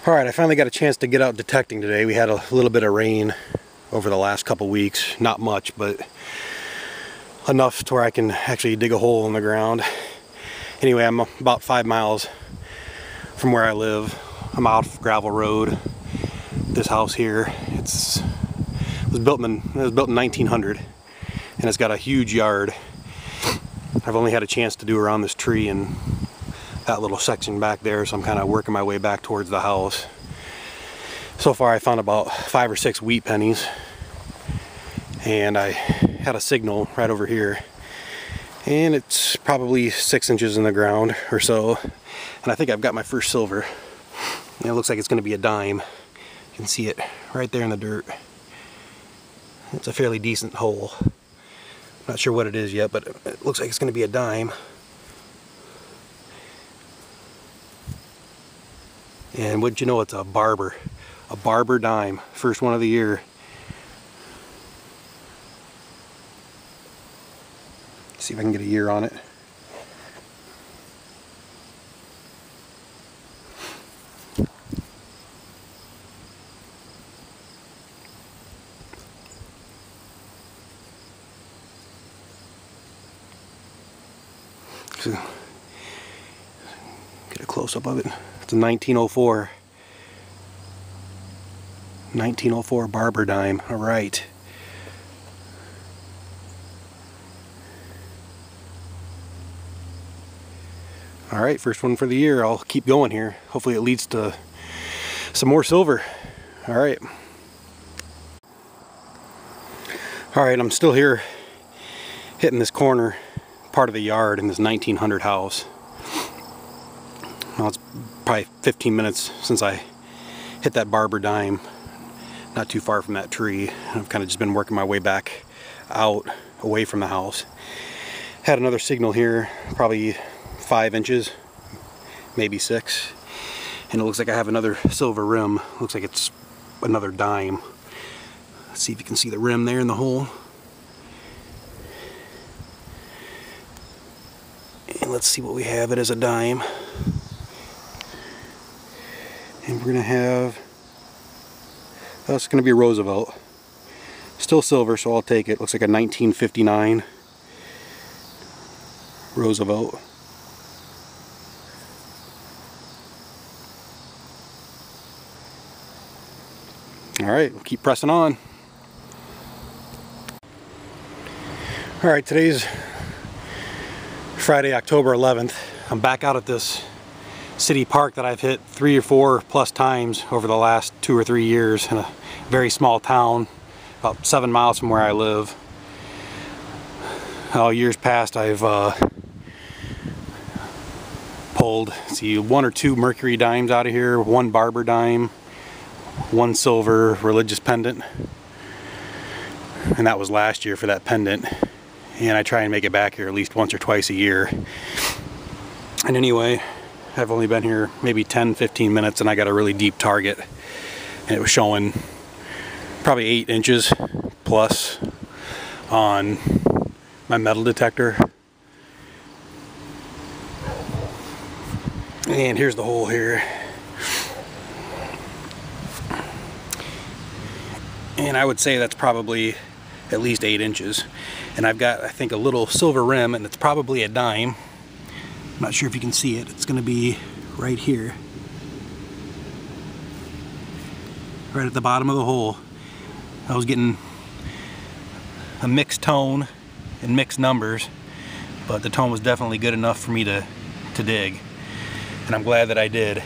Alright, I finally got a chance to get out detecting today. We had a little bit of rain over the last couple weeks. Not much, but enough to where I can actually dig a hole in the ground. Anyway, I'm about 5 miles from where I live. I'm off gravel road. This house here, it was built in 1900, and it's got a huge yard. I've only had a chance to do around this tree and that little section back there, so I'm kind of working my way back towards the house. So far I found about 5 or 6 wheat pennies, and I had a signal right over here, and it's probably 6 inches in the ground or so, and I think I've got my first silver. And it looks like it's going to be a dime. You can see it right there in the dirt. It's a fairly decent hole. Not sure what it is yet, but it looks like it's going to be a dime. And wouldn't you know, it's a barber dime, first one of the year. See if I can get a year on it. So, get a close-up of it. It's a 1904. 1904 barber dime. All right. All right, first one for the year. I'll keep going here. Hopefully it leads to some more silver. All right. All right, I'm still here hitting this corner part of the yard in this 1900 house. Well, it's probably 15 minutes since I hit that barber dime, not too far from that tree. I've kind of just been working my way back out away from the house. Had another signal here, probably 5 inches, maybe 6, and it looks like I have another silver rim. Looks like it's another dime. Let's see if you can see the rim there in the hole. And let's see what we have it as a dime. And we're gonna have, oh, it's gonna be a Roosevelt. Still silver, so I'll take it. Looks like a 1959 Roosevelt. All right, we'll keep pressing on. All right, today's Friday, October 11th. I'm back out at this city park that I've hit 3 or 4 plus times over the last 2 or 3 years in a very small town about 7 miles from where I live. Years past I've pulled, see, 1 or 2 mercury dimes out of here, 1 barber dime, 1 silver religious pendant, and that was last year for that pendant. And I try and make it back here at least once or twice a year. And anyway, I've only been here maybe 10-15 minutes, and I got a really deep target, and it was showing probably 8 inches plus on my metal detector. And here's the hole here. And I would say that's probably at least 8 inches. And I've got, I think, a little silver rim, and it's probably a dime. I'm not sure if you can see it. It's going to be right here. Right at the bottom of the hole. I was getting a mixed tone and mixed numbers, but the tone was definitely good enough for me to dig. And I'm glad that I did,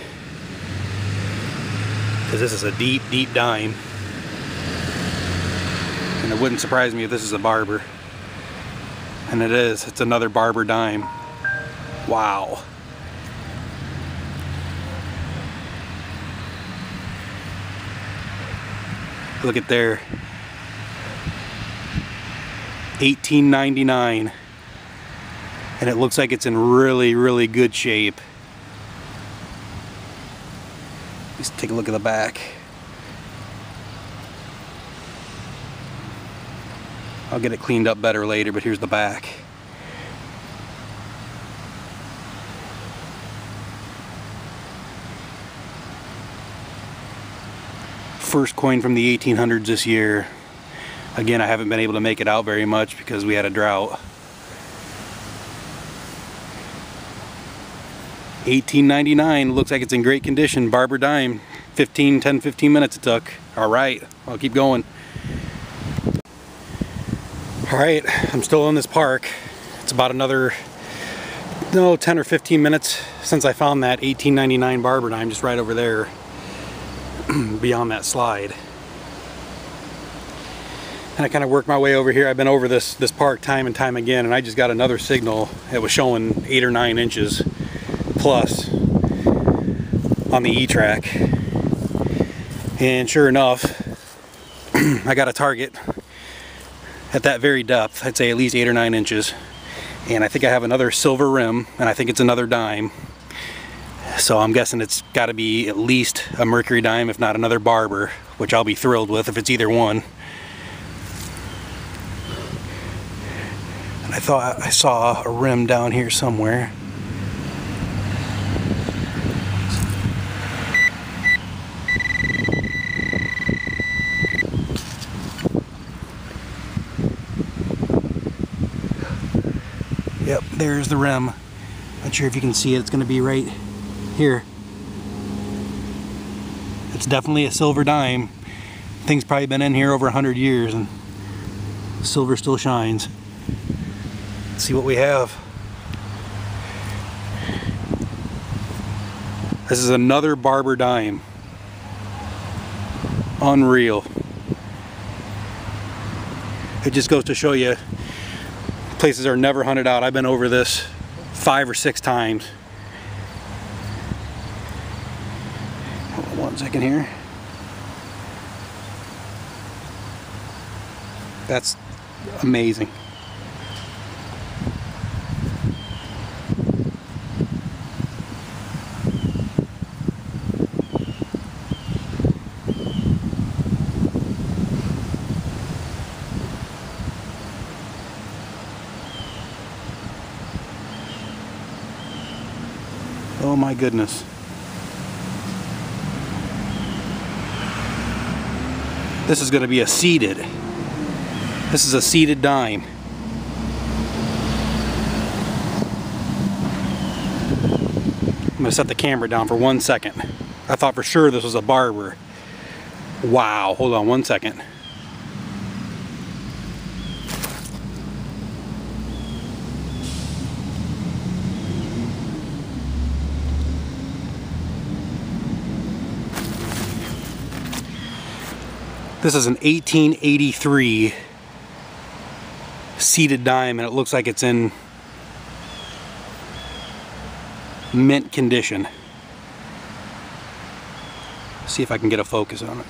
because this is a deep, deep dime. And it wouldn't surprise me if this is a barber. And it is. It's another barber dime. Wow. Look at there. 1899. And it looks like it's in really, really good shape. Let's take a look at the back. I'll get it cleaned up better later, but here's the back. first coin from the 1800s this year. Again, I haven't been able to make it out very much because we had a drought. 1899, looks like it's in great condition. Barber dime, 10-15 minutes it took. All right, I'll keep going. All right, I'm still in this park. It's about another 10 or 15 minutes since I found that 1899 Barber dime just right over there beyond that slide. And I kind of worked my way over here. I've been over this park time and time again, and I just got another signal. It was showing 8 or 9 inches plus on the E-track. And sure enough, I got a target at that very depth. I'd say at least 8 or 9 inches. And I think I have another silver rim, and I think it's another dime. So I'm guessing it's got to be at least a mercury dime, if not another Barber, which I'll be thrilled with if it's either one. And I thought I saw a rim down here somewhere. Yep, there's the rim. Not sure if you can see it. It's going to be right here. It's definitely a silver dime. Thing's probably been in here over 100 years and silver still shines. Let's see what we have. This is another Barber dime. Unreal. It just goes to show you, places are never hunted out. I've been over this 5 or 6 times. Hold on 1 second here. That's amazing. Oh my goodness. This is going to be a seeded. This is a seeded dime. I'm going to set the camera down for 1 second. I thought for sure this was a Barber. Wow, hold on 1 second. This is an 1883 seeded dime, and it looks like it's in mint condition. See if I can get a focus on it.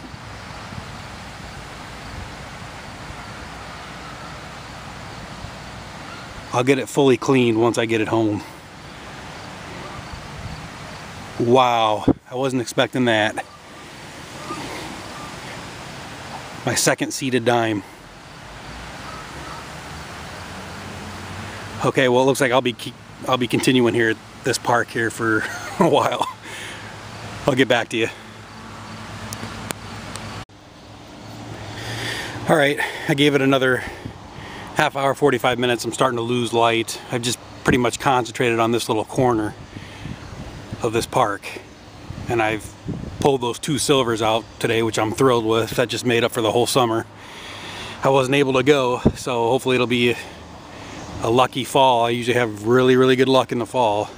I'll get it fully cleaned once I get it home. Wow, I wasn't expecting that. My second seeded dime. Okay, well it looks like I'll be continuing here at this park here for a while. I'll get back to you. All right, I gave it another half hour, 45 minutes. I'm starting to lose light. I've just pretty much concentrated on this little corner of this park, and I've pulled those 2 silvers out today, which I'm thrilled with. That just made up for the whole summer. I wasn't able to go, so hopefully it'll be a lucky fall. I usually have really good luck in the fall.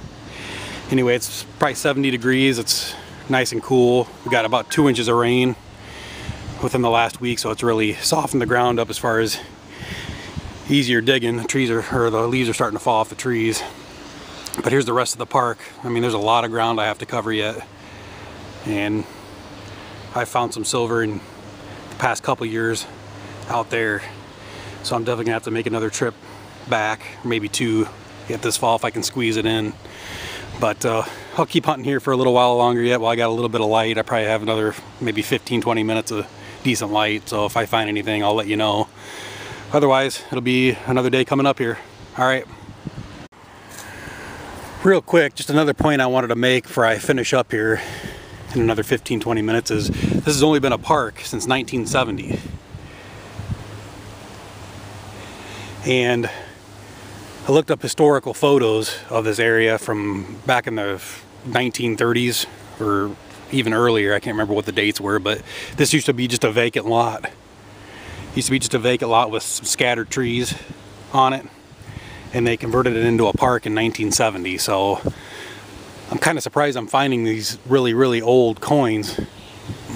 Anyway, it's probably 70 degrees. It's nice and cool. We got about 2 inches of rain within the last week, so it's really softened the ground up as far as easier digging. The trees are, or the leaves are starting to fall off the trees. But here's the rest of the park. I mean, there's a lot of ground I have to cover yet. And I found some silver in the past couple years out there, so I'm definitely gonna have to make another trip back, maybe 2 yet this fall if I can squeeze it in. But I'll keep hunting here for a little while longer yet while I got a little bit of light. I probably have another maybe 15-20 minutes of decent light, so if I find anything I'll let you know. Otherwise it'll be another day coming up here. All right, real quick, just another point I wanted to make before I finish up here in another 15-20 minutes is this has only been a park since 1970. And I looked up historical photos of this area from back in the 1930s or even earlier. I can't remember what the dates were, but this used to be just a vacant lot. Used to be just a vacant lot with some scattered trees on it, and they converted it into a park in 1970. So I'm kind of surprised I'm finding these really old coins.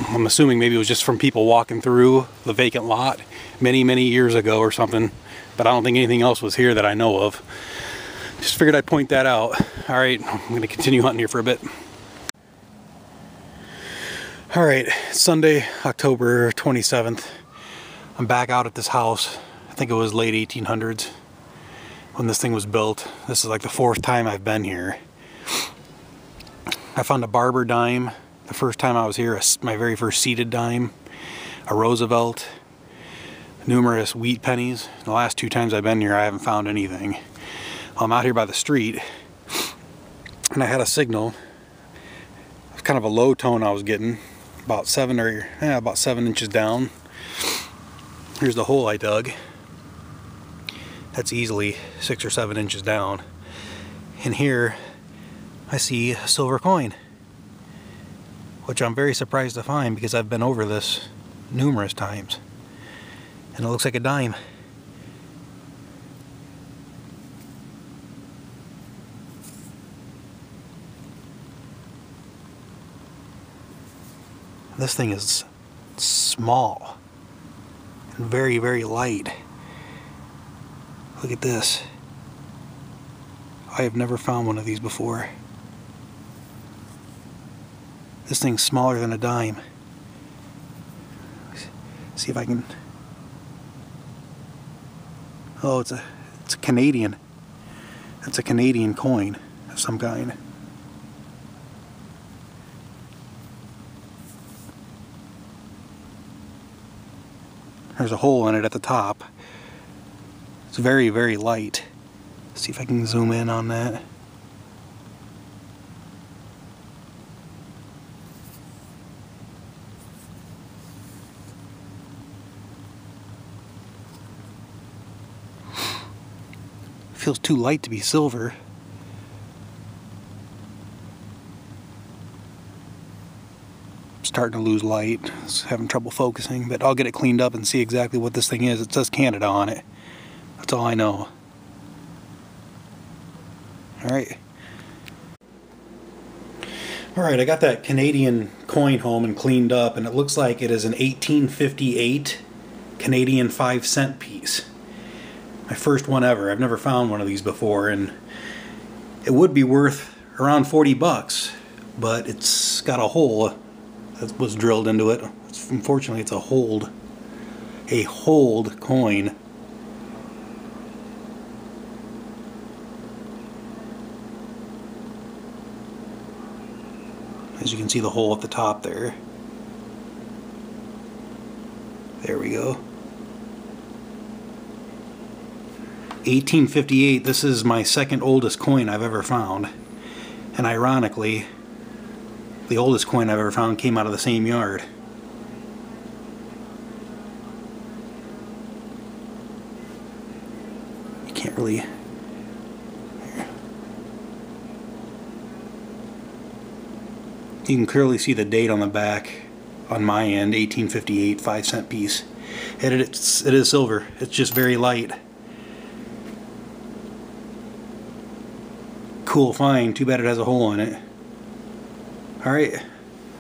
I'm assuming maybe it was just from people walking through the vacant lot many years ago or something, but I don't think anything else was here that I know of. Just figured I'd point that out. All right, I'm going to continue hunting here for a bit. All right, Sunday, October 27th. I'm back out at this house. I think it was late 1800s when this thing was built. This is like the 4th time I've been here. I found a Barber dime the first time I was here, my very first seated dime, a Roosevelt, numerous wheat pennies. The last 2 times I've been here, I haven't found anything. I'm out here by the street, and I had a signal. It was kind of a low tone I was getting, about 7 inches down. Here's the hole I dug. That's easily 6 or 7 inches down. And here I see a silver coin, which I'm very surprised to find because I've been over this numerous times. And it looks like a dime. This thing is small and very light. Look at this. I have never found one of these before. This thing's smaller than a dime. See if I can... Oh, it's a Canadian. It's a Canadian coin of some kind. There's a hole in it at the top. It's very light. Let's see if I can zoom in on that. Feels too light to be silver. Starting to lose light. It's having trouble focusing, but I'll get it cleaned up and see exactly what this thing is. It says Canada on it. That's all I know. Alright. Alright, I got that Canadian coin home and cleaned up, and it looks like it is an 1858 Canadian 5-cent piece. My first one ever. I've never found one of these before, and it would be worth around 40 bucks, but it's got a hole that was drilled into it. Unfortunately, it's a hold coin. As you can see, the hole at the top there. There we go. 1858. This is my second oldest coin I've ever found, and ironically, the oldest coin I've ever found came out of the same yard. You can't really... Here. You can clearly see the date on the back on my end, 1858, 5-cent piece. And it is silver. It's just very light. Cool find. Too bad it has a hole in it. Alright.